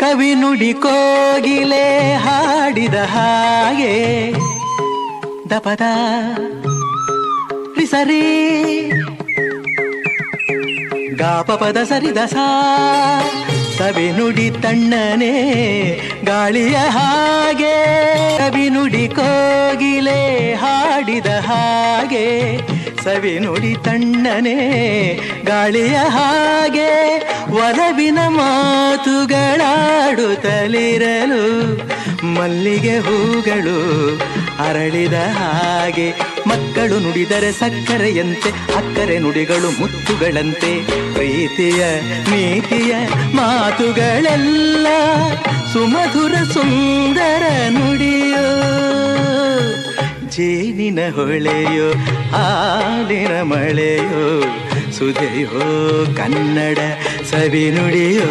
ಕವಿ ನುಡಿ ಕೋಗಿಲೆ ಹಾಡಿದ ಹಾಗೆ ದಪದ ಸರಿ ಗಾಪಪದ ಸರಿದ ಸವಿ ನುಡಿ ತಣ್ಣನೆ ಗಾಳಿಯ ಹಾಗೆ ಕವಿ ನುಡಿ ಕೋಗಿಲೆ ಹಾಡಿದ ಹಾಗೆ ಸವಿ ನುಡಿ ತಣ್ಣನೆ ಗಾಳಿಯ ಹಾಗೆ ಒಲವಿನ ಮಾತುಗಳಾಡುತ್ತಲಿರಲು ಮಲ್ಲಿಗೆ ಹೂಗಳು ಅರಳಿದ ಹಾಗೆ ಮಕ್ಕಳು ನುಡಿದರೆ ಸಕ್ಕರೆಯಂತೆ ಅಕ್ಕರೆ ನುಡಿಗಳು ಮುತ್ತುಗಳಂತೆ ಪ್ರೀತಿಯ ನೀತಿಯ ಮಾತುಗಳೆಲ್ಲ ಸುಮಧುರ ಸುಂದರ ನುಡಿಯೋ ಜೇನಿನ ಹೊಳೆಯೋ ಹಾಲಿನ ಮಳೆಯೋ ಸುಧೆಯೋ ಕನ್ನಡ ಸವಿ ನುಡಿಯೋ